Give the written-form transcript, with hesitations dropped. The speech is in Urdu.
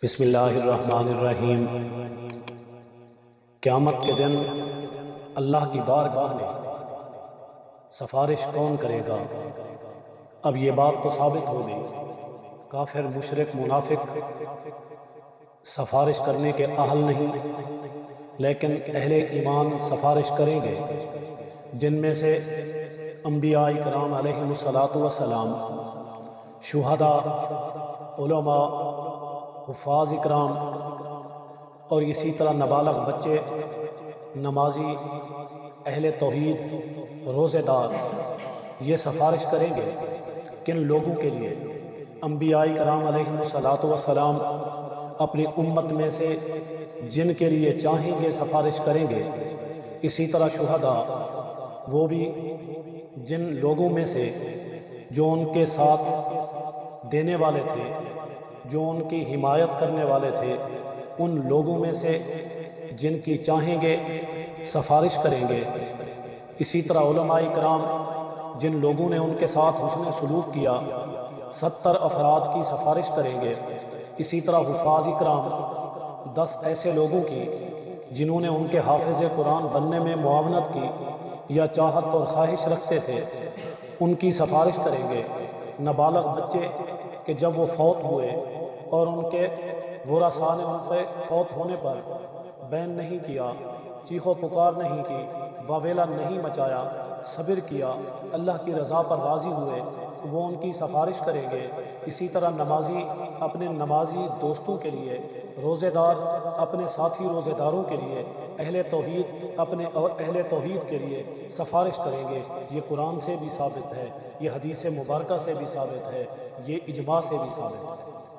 بسم اللہ الرحمن الرحیم۔ قیامت کے دن اللہ کی بارگاہ میں سفارش کون کرے گا؟ اب یہ بات تو ثابت ہو گئی، کافر مشرک منافق سفارش کرنے کے اہل نہیں، لیکن اہل ایمان سفارش کریں گے، جن میں سے انبیاء کرام علیہم الصلاۃ والسلام، شہداء، علماء، حفاظ اکرام اور اسی طرح نابالغ بچے، نمازی، اہل توحید، روزے دار، یہ سفارش کریں گے کن لوگوں کے لیے؟ انبیاء کرام علیہم الصلاۃ والسلام اپنی امت میں سے جن کے لیے چاہیں گے سفارش کریں گے، اسی طرح شہداء، وہ بھی جن لوگوں میں سے جو ان کے ساتھ دینے والے تھے، جو ان کی حمایت کرنے والے تھے، ان لوگوں میں سے جن کی چاہیں گے سفارش کریں گے۔ اسی طرح علماء کرام، جن لوگوں نے ان کے ساتھ حسن سلوک کیا، 70 افراد کی سفارش کریں گے۔ اسی طرح حفاظ کرام، 10 ایسے لوگوں کی جنہوں نے ان کے حافظ قرآن بننے میں معاونت کی یا چاہت اور خواہش رکھتے تھے، ان کی سفارش کریں گے۔ نابالغ بچے کہ جب وہ فوت ہوئے اور ان کے ورثاء نے ان سے فوت ہونے پر بین نہیں کیا، چیخ و پکار نہیں کی، واویلا نہیں مچایا، صبر کیا، اللہ کی رضا پر راضی ہوئے، وہ ان کی سفارش کریں گے۔ اسی طرح نمازی اپنے نمازی دوستوں کے لیے، روزے دار اپنے ساتھی روزے داروں کے لیے، اہل توحید اپنے اور اہل توحید کے لیے سفارش کریں گے۔ یہ قرآن سے بھی ثابت ہے، یہ حدیث مبارکہ سے بھی ثابت ہے، یہ اجماع سے بھی ثابت ہے۔